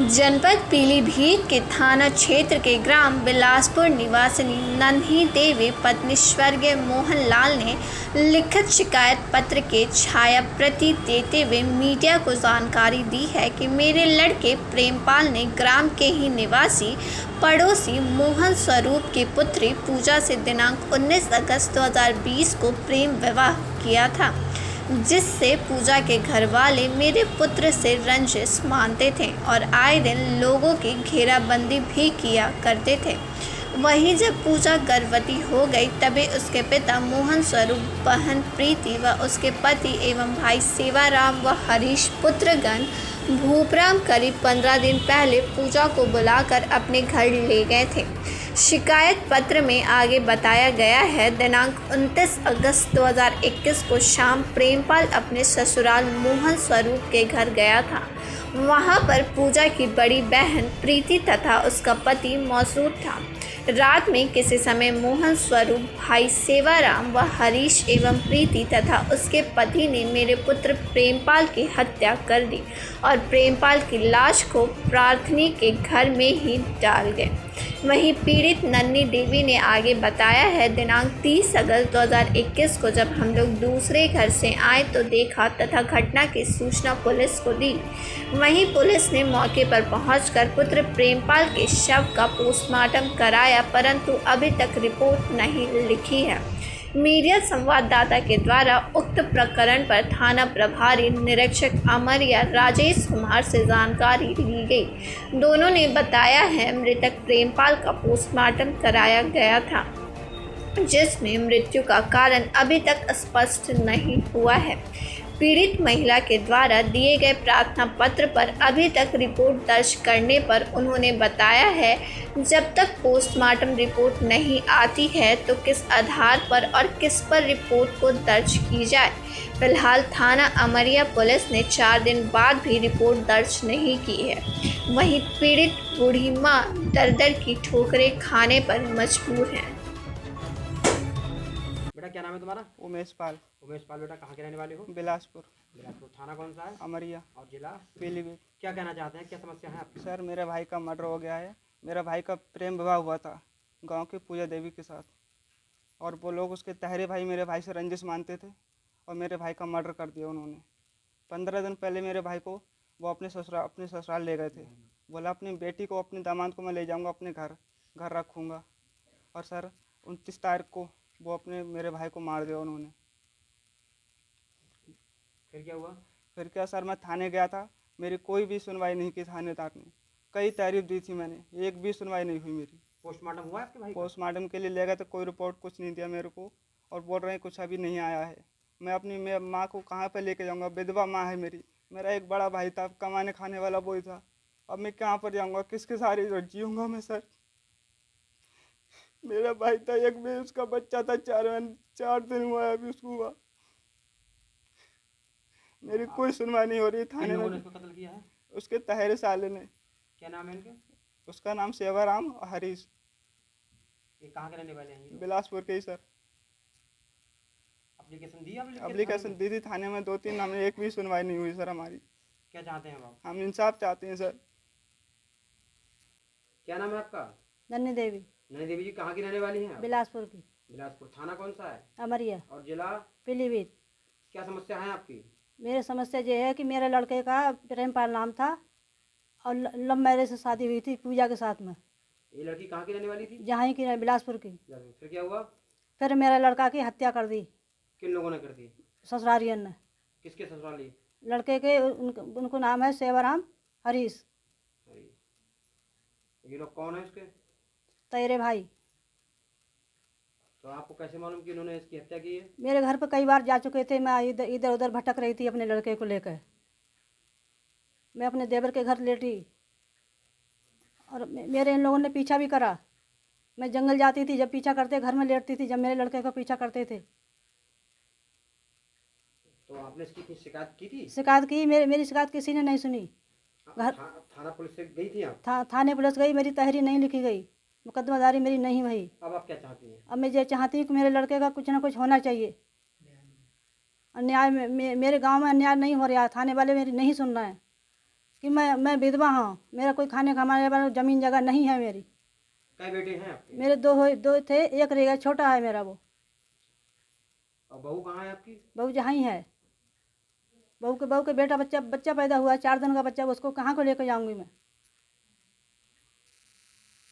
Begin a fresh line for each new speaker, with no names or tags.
जनपद पीलीभीत के थाना क्षेत्र के ग्राम बिलासपुर निवासिनी नन्ही देवी पत्नी स्वर्गीय मोहन लाल ने लिखित शिकायत पत्र के छाया प्रति देते हुए मीडिया को जानकारी दी है कि मेरे लड़के प्रेमपाल ने ग्राम के ही निवासी पड़ोसी मोहन स्वरूप की पुत्री पूजा से दिनांक 19 अगस्त 2020 को प्रेम विवाह किया था, जिससे पूजा के घर वाले मेरे पुत्र से रंजिश मानते थे और आए दिन लोगों की घेराबंदी भी किया करते थे। वहीं जब पूजा गर्भवती हो गई तभी उसके पिता मोहन स्वरूप, बहन प्रीति व उसके पति एवं भाई सेवाराम व हरीश पुत्रगण भूपराम करीब 15 दिन पहले पूजा को बुलाकर अपने घर ले गए थे। शिकायत पत्र में आगे बताया गया है, दिनांक 29 अगस्त 2021 को शाम प्रेमपाल अपने ससुराल मोहन स्वरूप के घर गया था। वहां पर पूजा की बड़ी बहन प्रीति तथा उसका पति मौजूद था। रात में किसी समय मोहन स्वरूप, भाई सेवाराम व हरीश एवं प्रीति तथा उसके पति ने मेरे पुत्र प्रेमपाल की हत्या कर दी और प्रेमपाल की लाश को प्रार्थनी के घर में ही डाल गए। वहीं पीड़ित नन्ही देवी ने आगे बताया है, दिनांक 30 अगस्त 2021 को जब हम लोग दूसरे घर से आए तो देखा तथा घटना की सूचना पुलिस को दी। वहीं पुलिस ने मौके पर पहुंचकर पुत्र प्रेमपाल के शव का पोस्टमार्टम कराया, परंतु अभी तक रिपोर्ट नहीं लिखी है। मीडिया संवाददाता के द्वारा उक्त प्रकरण पर थाना प्रभारी निरीक्षक अमरिया राजेश कुमार से जानकारी ली गई। दोनों ने बताया है, मृतक प्रेमपाल का पोस्टमार्टम कराया गया था, जिसमें मृत्यु का कारण अभी तक स्पष्ट नहीं हुआ है। पीड़ित महिला के द्वारा दिए गए प्रार्थना पत्र पर अभी तक रिपोर्ट दर्ज करने पर उन्होंने बताया है, जब तक पोस्टमार्टम रिपोर्ट नहीं आती है तो किस आधार पर और किस पर रिपोर्ट को दर्ज की जाए। फिलहाल थाना अमरिया पुलिस ने 4 दिन बाद भी रिपोर्ट दर्ज नहीं की है। वहीं पीड़ित बूढ़ी मां दर-दर की ठोकरें खाने पर मजबूर हैं।
बेटा क्या नाम है तुम्हारा?
उमेश पाल।
उमेश पाल। बेटा कहाँ के रहने वाले हो?
बिलासपुर।
बिलासपुर। थाना कौन सा है?
अमरिया।
और जिला?
पीलीभीत।
क्या कहना चाहते हैं, क्या समस्या है आपकी?
सर, मेरे भाई का मर्डर हो गया है। मेरा भाई का प्रेम विवाह हुआ था गांव की पूजा देवी के साथ, और वो लोग उसके तहरे भाई मेरे भाई से रंजिश मानते थे और मेरे भाई का मर्डर कर दिया उन्होंने। 15 दिन पहले मेरे भाई को वो अपने ससुराल ले गए थे। बोला अपनी बेटी को, अपने दामाद को मैं ले जाऊँगा, अपने घर रखूँगा। और सर 29 तारीख को वो अपने मेरे भाई को मार दिया उन्होंने।
फिर क्या हुआ?
फिर क्या सर, मैं थाने गया था, मेरी कोई भी सुनवाई नहीं की थानेदार ने। कई तारीफ दी थी मैंने, एक भी सुनवाई नहीं हुई मेरी।
पोस्टमार्टम हुआ आपके भाई का?
पोस्टमार्टम के लिए ले गए तो कोई रिपोर्ट कुछ नहीं दिया मेरे को, और बोल रहे हैं कुछ अभी नहीं आया है। मैं अपनी माँ को कहाँ पर लेके जाऊँगा? विधवा माँ है मेरी। मेरा एक बड़ा भाई था, कमाने खाने वाला वही था। अब मैं कहाँ पर जाऊँगा? किसके सहारे जीऊँगा मैं सर? मेरा भाई था, एक भी उसका बच्चा था, 4 दिन हुआ है अभी उसको हुआ। मेरी कोई सुनवाई नहीं हो रही थाने में।
उसको कत्ल किया है?
उसके तहरे साले ने।
क्या नाम है इनके?
उसका नाम सेवाराम और हरीश।
ये कहाँ के रहने वाले हैं ये?
बिलासपुर के ही सर।
एप्लीकेशन दी?
एप्लीकेशन दी थी थाने में 2-3, हमने एक भी सुनवाई नहीं हुई सर हमारी।
क्या चाहते हैं आप?
हम इंसाफ चाहते हैं सर।
क्या नाम है आपका?
नन्ही देवी।
नन्ही देवी जी कहाँ की रहने वाली हैं?
बिलासपुर की।
बिलासपुर। थाना कौन सा है?
अमरिया।
और जिला?
पीलीभीत।
क्या समस्या है आपकी?
मेरी समस्या ये है कि मेरे लड़के का प्रेमपाल नाम था और लव मैरिज से शादी हुई थी पूजा के साथ में।
ये लड़की कहाँ की रहने वाली थी?
जहाँ की बिलासपुर की।
फिर क्या हुआ?
फिर मेरे लड़का की हत्या कर दी।
किन लोगों ने कर दी?
ससुरारियन ने।
किसके ससुराली?
लड़के के उनको नाम है सेवाराम, हरीश।
ये लोग कौन है इसके?
तेरे भाई।
तो आपको कैसे मालूम कि इन्होंने इसकी हत्या की है?
मेरे घर पर कई बार जा चुके थे, मैं इधर उधर भटक रही थी अपने लड़के को लेकर। मैं अपने देवर के घर लेटी और मेरे इन लोगों ने पीछा भी करा। मैं जंगल जाती थी, जब पीछा करते घर में लेटती थी, जब मेरे लड़के को पीछा करते थे।
तो आपने इसकी शिकायत की थी?
शिकायत की, मेरी शिकायत किसी ने नहीं सुनी।
थाना पुलिस से गई थी आप?
थाने पुलिस गई, मेरी तहरीर नहीं लिखी गई, मुकदमादारी मेरी नहीं हुई।
अब आप क्या चाहती हैं?
अब मैं ये चाहती हूँ कि मेरे लड़के का कुछ ना कुछ होना चाहिए। अन्याय मेरे गांव में अन्याय नहीं हो रहा है, थाने वाले मेरी नहीं सुन रहे हैं। कि मैं विधवा हूँ, मेरा कोई खाने का हमारे पास ज़मीन जगह नहीं है मेरी।
कई बेटे हैं आपके?
मेरे दो थे, एक रह गया, छोटा है मेरा वो।
और बहू कहाँ है आपकी?
बहू जहाँ ही है। बहू के बेटा बच्चा पैदा हुआ है, 4 दिन का बच्चा, उसको कहाँ को लेकर जाऊँगी मैं।